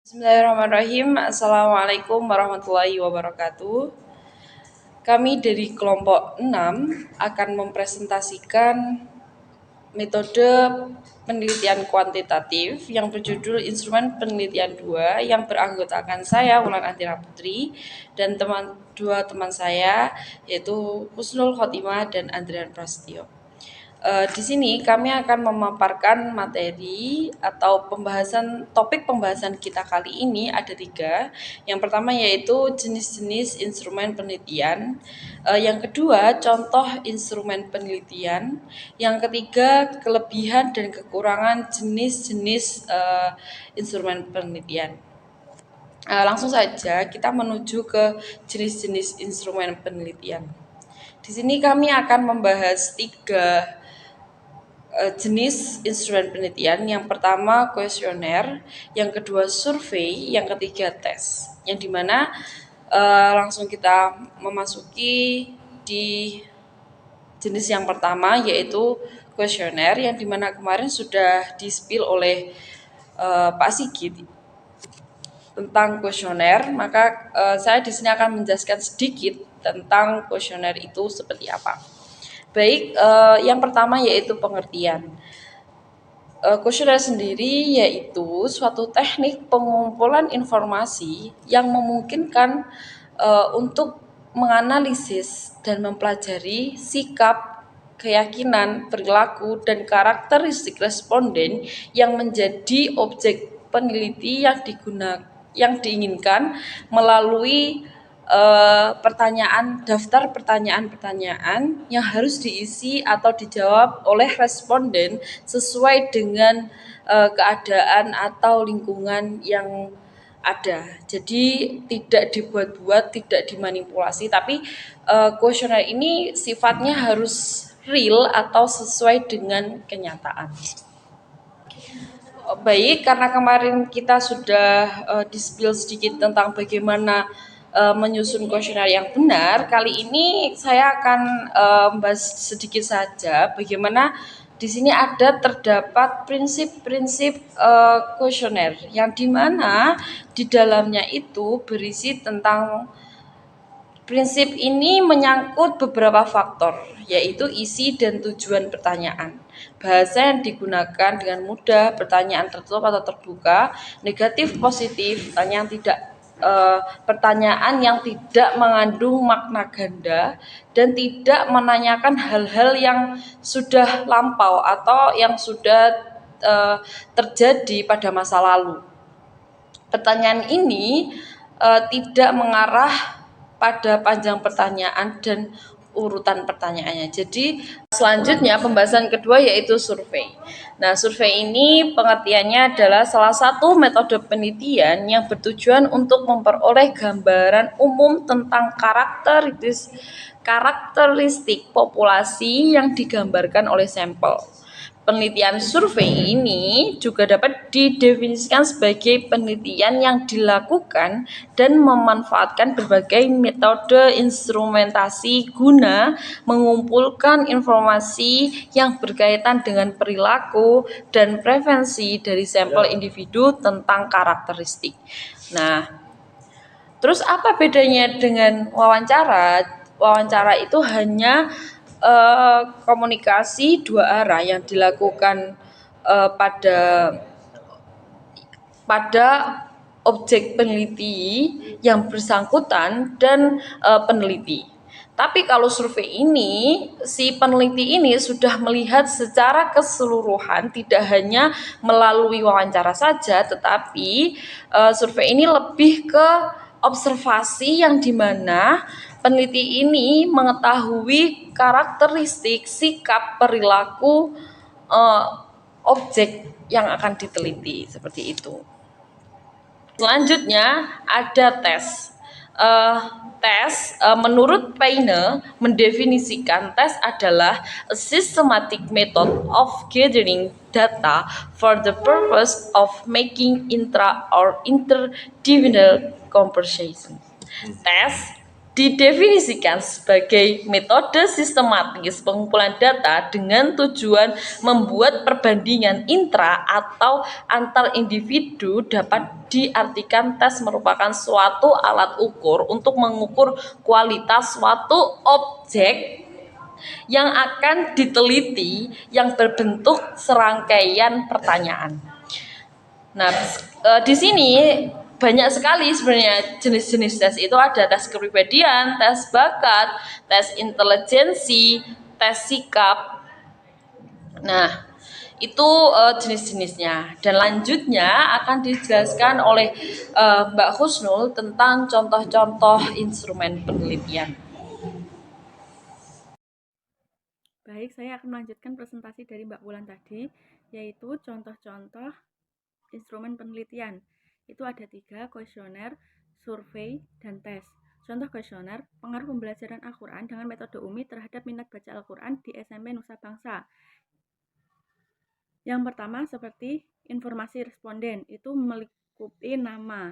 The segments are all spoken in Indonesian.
Bismillahirrahmanirrahim. Assalamualaikum warahmatullahi wabarakatuh. Kami dari kelompok 6 akan mempresentasikan metode penelitian kuantitatif yang berjudul Instrumen Penelitian 2 yang beranggotakan saya Wulan Antira Putri dan dua teman saya yaitu Husnul Khotimah dan Andrian Prasetyo. Di sini kami akan memaparkan materi atau topik pembahasan kita kali ini ada 3. Yang pertama yaitu jenis-jenis instrumen penelitian. Yang kedua contoh instrumen penelitian. Yang ketiga kelebihan dan kekurangan jenis-jenis instrumen penelitian. Langsung saja kita menuju ke jenis-jenis instrumen penelitian. Di sini kami akan membahas 3 jenis instrumen penelitian. Yang pertama kuesioner, yang kedua survei, yang ketiga tes. Yang dimana langsung kita memasuki di jenis yang pertama yaitu kuesioner, yang dimana kemarin sudah di-spill oleh Pak Sigit tentang kuesioner. Maka saya di sini akan menjelaskan sedikit tentang kuesioner itu seperti apa. Baik, yang pertama yaitu pengertian. Kuesioner sendiri yaitu suatu teknik pengumpulan informasi yang memungkinkan untuk menganalisis dan mempelajari sikap, keyakinan, perilaku, dan karakteristik responden yang menjadi objek peneliti yang diinginkan melalui daftar pertanyaan-pertanyaan yang harus diisi atau dijawab oleh responden sesuai dengan keadaan atau lingkungan yang ada. Jadi tidak dibuat-buat, tidak dimanipulasi, tapi kuesioner ini sifatnya harus real atau sesuai dengan kenyataan. Baik, karena kemarin kita sudah di-spill sedikit tentang bagaimana menyusun kuesioner yang benar. Kali ini saya akan membahas sedikit saja bagaimana di sini terdapat prinsip-prinsip kuesioner yang dimana di dalamnya itu berisi tentang prinsip ini menyangkut beberapa faktor, yaitu isi dan tujuan pertanyaan, bahasa yang digunakan dengan mudah, pertanyaan tertutup atau terbuka, negatif, positif, pertanyaan yang tidak mengandung makna ganda, dan tidak menanyakan hal-hal yang sudah lampau atau yang sudah terjadi pada masa lalu. Pertanyaan ini tidak mengarah pada panjang pertanyaan dan urutan pertanyaannya. Jadi selanjutnya pembahasan kedua yaitu survei. Nah, survei ini pengertiannya adalah salah satu metode penelitian yang bertujuan untuk memperoleh gambaran umum tentang karakteristik populasi yang digambarkan oleh sampel. Penelitian survei ini juga dapat didefinisikan sebagai penelitian yang dilakukan dan memanfaatkan berbagai metode instrumentasi guna mengumpulkan informasi yang berkaitan dengan perilaku dan preferensi dari sampel individu tentang karakteristik. Nah, terus apa bedanya dengan wawancara? Wawancara itu hanya komunikasi dua arah yang dilakukan pada objek peneliti yang bersangkutan dan peneliti. Tapi kalau survei ini, si peneliti ini sudah melihat secara keseluruhan, tidak hanya melalui wawancara saja, tetapi survei ini lebih ke observasi yang dimana peneliti ini mengetahui karakteristik, sikap, perilaku objek yang akan diteliti, seperti itu. Selanjutnya ada tes. Menurut Paine mendefinisikan tes adalah a systematic method of gathering data for the purpose of making intra or interdisciplinary comparison. Tes didefinisikan sebagai metode sistematis pengumpulan data dengan tujuan membuat perbandingan intra atau antar individu. Dapat diartikan tes merupakan suatu alat ukur untuk mengukur kualitas suatu objek yang akan diteliti yang berbentuk serangkaian pertanyaan. Nah, di sini banyak sekali sebenarnya jenis-jenis tes itu. Ada tes kepribadian, tes bakat, tes intelijensi, tes sikap. Nah, itu jenis-jenisnya. Dan lanjutnya akan dijelaskan oleh Mbak Husnul tentang contoh-contoh instrumen penelitian. Baik, saya akan melanjutkan presentasi dari Mbak Wulan tadi, yaitu contoh-contoh instrumen penelitian. Itu ada 3, kuesioner, survei, dan tes. Contoh kuesioner, pengaruh pembelajaran Al-Quran dengan metode UMI terhadap minat baca Al-Quran di SMP Nusa Bangsa. Yang pertama seperti informasi responden, itu meliputi nama,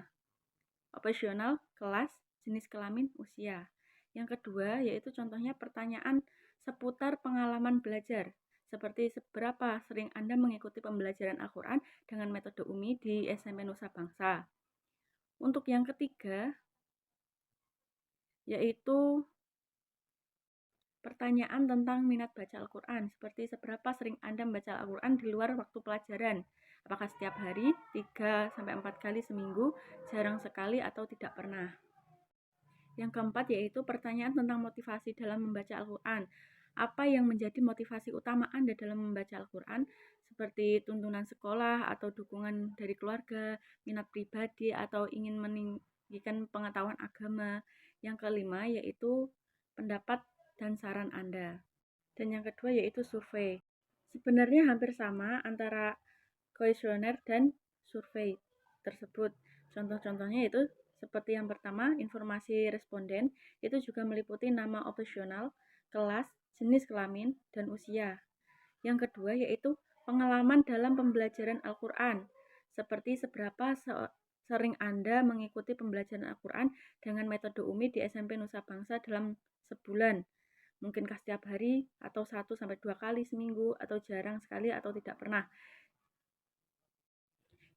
operasional, kelas, jenis kelamin, usia. Yang kedua yaitu contohnya pertanyaan seputar pengalaman belajar, seperti seberapa sering Anda mengikuti pembelajaran Al-Quran dengan metode UMI di SMP Nusa Bangsa. Untuk yang ketiga yaitu pertanyaan tentang minat baca Al-Quran, seperti seberapa sering Anda membaca Al-Quran di luar waktu pelajaran. Apakah setiap hari, 3-4 kali seminggu, jarang sekali, atau tidak pernah. Yang keempat yaitu pertanyaan tentang motivasi dalam membaca Al-Quran. Apa yang menjadi motivasi utama Anda dalam membaca Al-Quran, seperti tuntunan sekolah atau dukungan dari keluarga, minat pribadi, atau ingin meninggikan pengetahuan agama. Yang kelima yaitu pendapat dan saran Anda. Dan yang kedua yaitu survei. Sebenarnya hampir sama antara kuesioner dan survei tersebut. Contoh-contohnya yaitu seperti yang pertama, informasi responden, itu juga meliputi nama operasional, kelas, jenis kelamin, dan usia. Yang kedua yaitu pengalaman dalam pembelajaran Al-Quran, seperti seberapa sering Anda mengikuti pembelajaran Al-Quran dengan metode UMI di SMP Nusa Bangsa dalam sebulan. Mungkinkah setiap hari, atau 1-2 kali seminggu, atau jarang sekali, atau tidak pernah.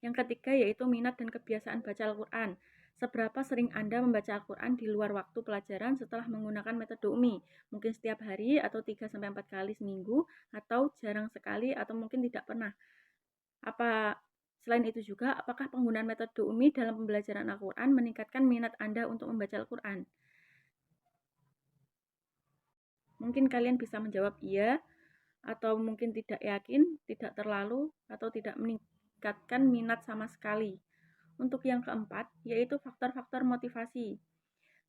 Yang ketiga yaitu minat dan kebiasaan baca Al-Quran. Seberapa sering Anda membaca Al-Quran di luar waktu pelajaran setelah menggunakan metode UMI? Mungkin setiap hari, atau 3-4 kali seminggu, atau jarang sekali, atau mungkin tidak pernah. Selain itu juga, apakah penggunaan metode UMI dalam pembelajaran Al-Quran meningkatkan minat Anda untuk membaca Al-Quran? Mungkin kalian bisa menjawab iya, atau mungkin tidak yakin, tidak terlalu, atau tidak meningkatkan minat sama sekali. Untuk yang keempat, yaitu faktor-faktor motivasi.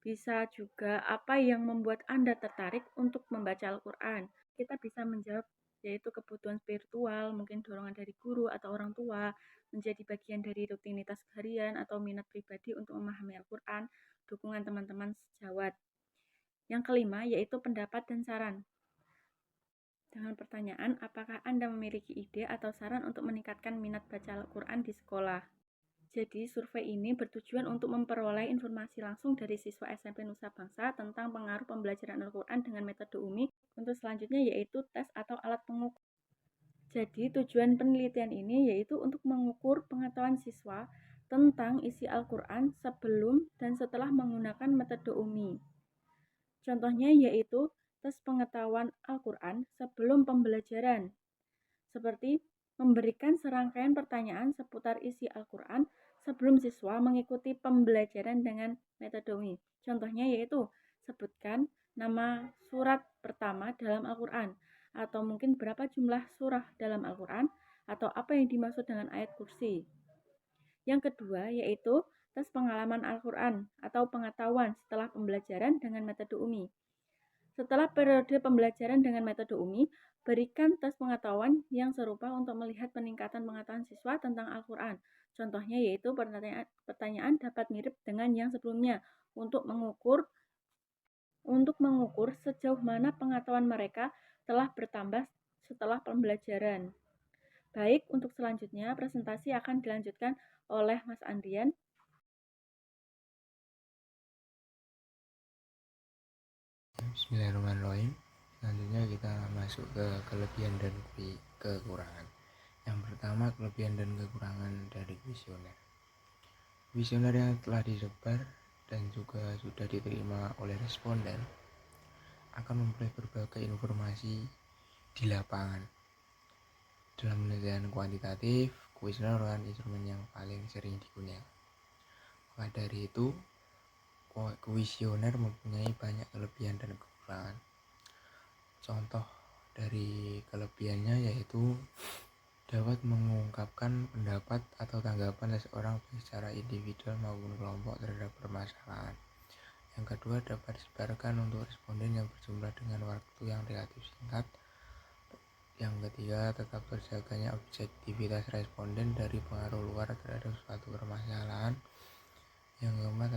Bisa juga apa yang membuat Anda tertarik untuk membaca Al-Quran. Kita bisa menjawab yaitu kebutuhan spiritual, mungkin dorongan dari guru atau orang tua, menjadi bagian dari rutinitas harian atau minat pribadi untuk memahami Al-Quran, dukungan teman-teman sejawat. Yang kelima, yaitu pendapat dan saran. Dengan pertanyaan, apakah Anda memiliki ide atau saran untuk meningkatkan minat baca Al-Quran di sekolah? Jadi, survei ini bertujuan untuk memperoleh informasi langsung dari siswa SMP Nusa Bangsa tentang pengaruh pembelajaran Al-Quran dengan metode UMI. Untuk selanjutnya yaitu tes atau alat pengukur. Jadi, tujuan penelitian ini yaitu untuk mengukur pengetahuan siswa tentang isi Al-Quran sebelum dan setelah menggunakan metode UMI. Contohnya yaitu tes pengetahuan Al-Quran sebelum pembelajaran, seperti memberikan serangkaian pertanyaan seputar isi Al-Quran sebelum siswa mengikuti pembelajaran dengan metode UMI. Contohnya yaitu sebutkan nama surat pertama dalam Al-Quran, atau mungkin berapa jumlah surah dalam Al-Quran, atau apa yang dimaksud dengan ayat kursi. Yang kedua yaitu tes pengalaman Al-Quran atau pengetahuan setelah pembelajaran dengan metode UMI. Setelah periode pembelajaran dengan metode UMI, berikan tes pengetahuan yang serupa untuk melihat peningkatan pengetahuan siswa tentang Al-Quran. Contohnya yaitu pertanyaan dapat mirip dengan yang sebelumnya untuk mengukur sejauh mana pengetahuan mereka telah bertambah setelah pembelajaran. Baik, untuk selanjutnya presentasi akan dilanjutkan oleh Mas Andrian. Bismillahirrahmanirrahim. Selanjutnya kita masuk ke kelebihan dan kekurangan. Yang pertama, kelebihan dan kekurangan dari kuesioner. Kuesioner yang telah disebar dan juga sudah diterima oleh responden akan memperoleh berbagai informasi di lapangan. Dalam penelitian kuantitatif, kuesioner merupakan instrumen yang paling sering digunakan. Maka dari itu, kuesioner mempunyai banyak kelebihan dan kekurangan. Contoh dari kelebihannya yaitu dapat mengungkapkan pendapat atau tanggapan seseorang secara individual maupun kelompok terhadap permasalahan. Yang kedua, dapat disebarkan untuk responden yang berjumlah dengan waktu yang relatif singkat. Yang ketiga, tetap terjaganya objektivitas responden dari pengaruh luar terhadap suatu permasalahan. Yang keempat,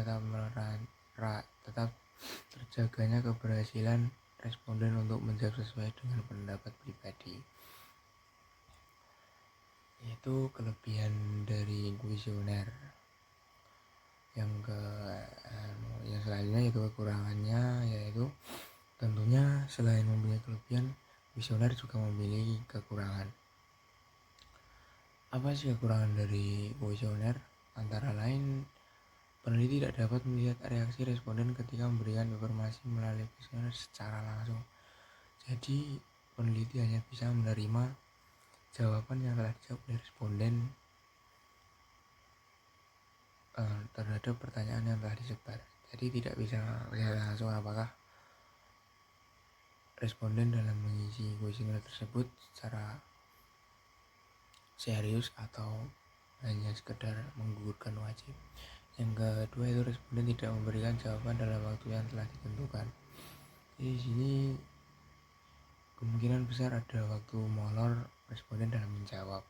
tetap terjaganya keberhasilan responden untuk menjawab sesuai dengan pendapat pribadi. Itu kelebihan dari kuesioner. Yang selanjutnya itu kekurangannya, yaitu tentunya selain mempunyai kelebihan, kuesioner juga memiliki kekurangan. Apa sih kekurangan dari kuesioner? Antara lain, peneliti tidak dapat melihat reaksi responden ketika memberikan informasi melalui kuesioner secara langsung. Jadi, peneliti hanya bisa menerima jawaban yang telah dijawab oleh responden terhadap pertanyaan yang telah disebar. Jadi tidak bisa melihat langsung apakah responden dalam mengisi kuesioner tersebut secara serius atau hanya sekedar menggugurkan wajib. Yang kedua itu responden tidak memberikan jawaban dalam waktu yang telah ditentukan. Jadi di sini kemungkinan besar ada waktu molor responden dalam menjawab.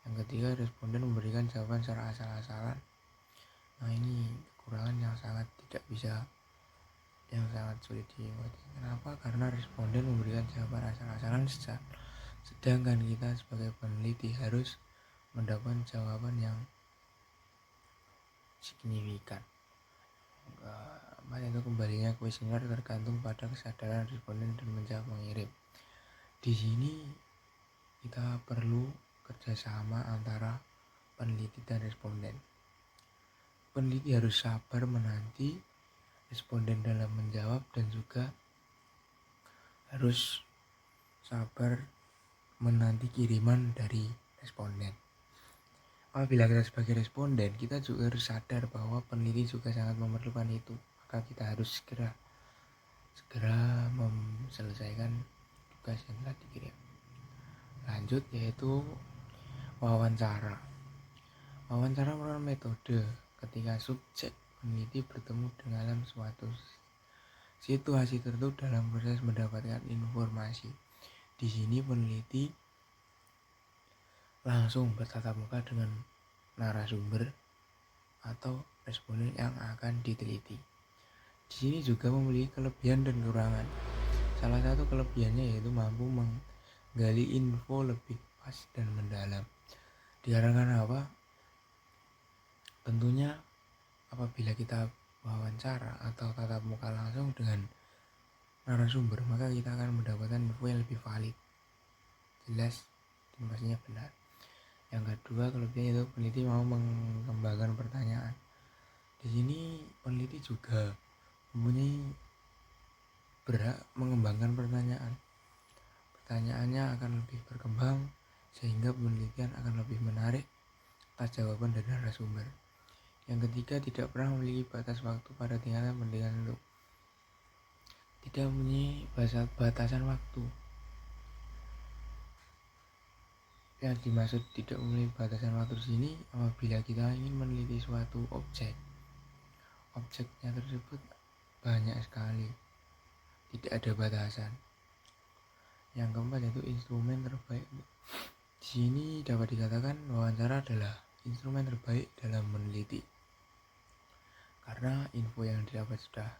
Yang ketiga, responden memberikan jawaban secara asal-asalan. Nah, ini kekurangan yang sangat sulit dimengerti. Kenapa? Karena responden memberikan jawaban asal-asalan, sedangkan kita sebagai peneliti harus mendapatkan jawaban yang signifikan. Itu kembalinya kuesioner tergantung pada kesadaran responden dan menjawab mengirim. Di sini kita perlu kerjasama antara peneliti dan responden. Peneliti harus sabar menanti responden dalam menjawab dan juga harus sabar menanti kiriman dari responden. Apabila kita sebagai responden, kita juga harus sadar bahwa peneliti juga sangat memerlukan itu. Maka kita harus segera menyelesaikan tugas yang telah dikirim. Lanjut, yaitu wawancara. Wawancara merupakan metode ketika subjek peneliti bertemu dengan suatu situasi tertentu dalam proses mendapatkan informasi. Di sini peneliti langsung bertatap muka dengan narasumber atau responden yang akan diteliti. Di sini juga memiliki kelebihan dan kekurangan. Salah satu kelebihannya yaitu mampu menggali info lebih pas dan mendalam. Dikarenakan apa? Tentunya apabila kita wawancara atau tatap muka langsung dengan narasumber, maka kita akan mendapatkan info yang lebih valid, jelas, dan pastinya benar. Yang kedua, kelebihan itu peneliti mau mengembangkan pertanyaan. Di sini peneliti juga mempunyai berhak mengembangkan pertanyaan. Pertanyaannya akan lebih berkembang sehingga penelitian akan lebih menarik atas jawaban dari narasumber. Yang ketiga, tidak pernah memiliki batas waktu pada tingkatan pendidikan untuk tidak mempunyai batasan waktu. Yang dimaksud tidak memiliki batasan waktu di sini apabila kita ingin meneliti suatu objeknya tersebut banyak sekali, tidak ada batasan. Yang keempat yaitu instrumen terbaik. Di sini dapat dikatakan wawancara adalah instrumen terbaik dalam meneliti, karena info yang didapat sudah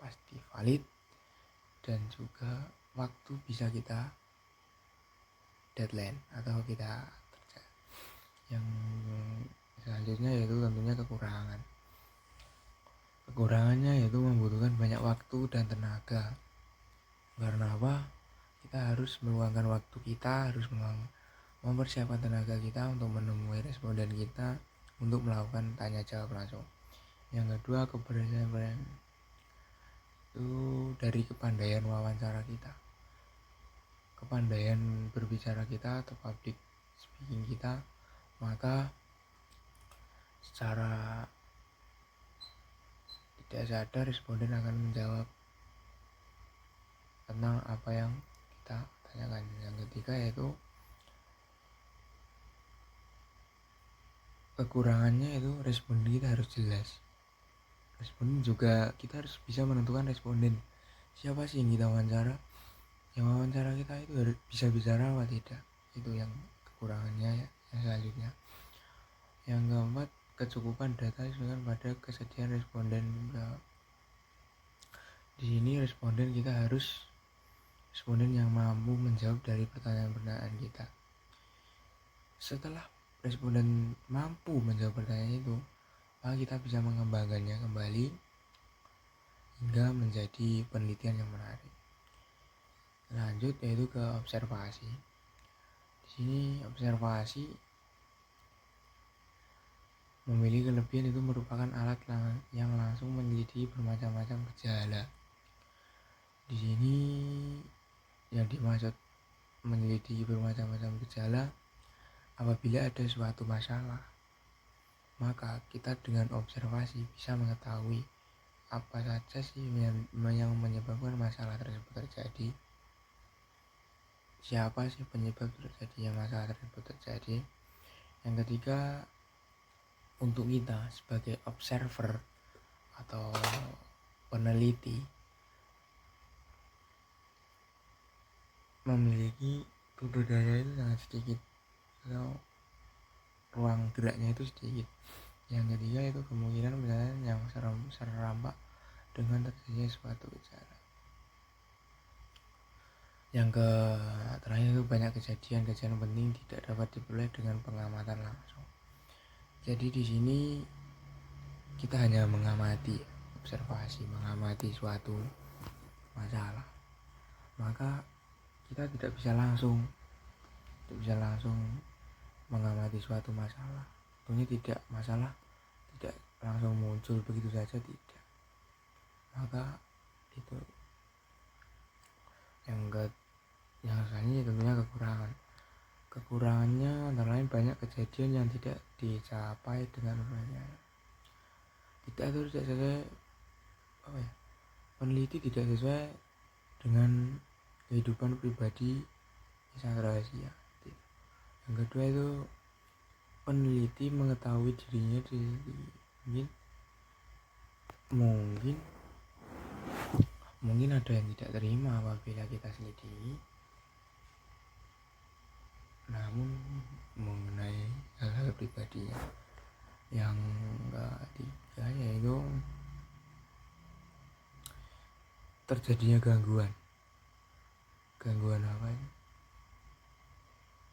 pasti valid dan juga waktu bisa kita deadline atau kita kerja. Yang selanjutnya yaitu tentunya kekurangannya yaitu membutuhkan banyak waktu dan tenaga. Karena apa? Kita harus meluangkan waktu kita, harus mempersiapkan tenaga kita untuk menemui responden kita untuk melakukan tanya jawab langsung. Yang kedua, keberhasilan itu dari kepandaian wawancara kita, kepandaian berbicara kita atau public speaking kita. Maka secara tidak sadar responden akan menjawab tentang apa yang kita tanyakan. Yang ketiga yaitu kekurangannya, itu responden kita harus jelas. Responden juga kita harus bisa menentukan responden siapa sih yang kita wawancara. Yang wawancara kita itu harus bisa bicara apa tidak. Itu yang kekurangannya ya. Yang selanjutnya, yang keempat, kecukupan data disesuaikan pada kesediaan responden. Di sini responden kita harus responden yang mampu menjawab dari pertanyaan-pertanyaan kita. Setelah responden mampu menjawab pertanyaan itu, maka kita bisa mengembangkannya kembali hingga menjadi penelitian yang menarik. Lanjut yaitu ke observasi. Di sini observasi memiliki kelebihan, itu merupakan alat yang langsung meneliti bermacam-macam gejala. Di sini yang dimaksud meneliti bermacam-macam gejala, apabila ada suatu masalah, maka kita dengan observasi bisa mengetahui apa saja sih yang menyebabkan masalah tersebut terjadi, siapa sih penyebab terjadinya masalah tersebut terjadi. Yang ketiga, untuk kita sebagai observer atau peneliti memiliki sudut daya itu sangat sedikit atau ruang geraknya itu sedikit. Yang ketiga itu kemungkinan misalnya yang serampak dengan terjadinya suatu gejala. Yang terakhir itu banyak kejadian penting tidak dapat diperoleh dengan pengamatan langsung. Jadi di sini kita hanya mengamati, observasi, mengamati suatu masalah. Maka kita tidak bisa langsung mengamati suatu masalah. Tentunya tidak, masalah tidak langsung muncul begitu saja, tidak. Maka itu yang selanjutnya tentunya kekurangannya antara lain banyak kejadian yang tidak dicapai dengan upaya. Tidak sesuai peneliti tidak sesuai dengan kehidupan pribadi yang sangat rahasia. Yang kedua itu peneliti mengetahui dirinya mungkin ada yang tidak terima apabila kita selidiki. Namun mengenai hal-hal pribadinya. Yang ketiga yaitu terjadinya gangguan apa ini?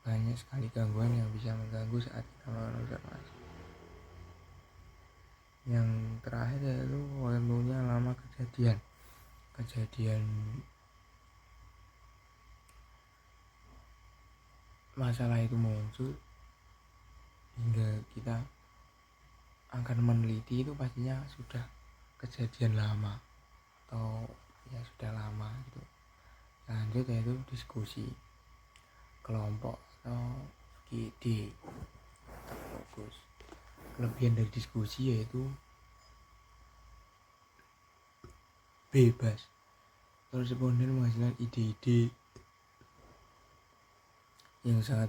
Banyak sekali gangguan yang bisa mengganggu saat kita melakukan observasi. Yang terakhir yaitu tentunya lama kejadian masalah itu muncul hingga kita akan meneliti, itu pastinya sudah kejadian lama atau ya sudah lama gitu. Lanjut yaitu diskusi kelompok atau ide fokus. Kelebihan dari diskusi yaitu bebas, responden menghasilkan ide-ide yang sangat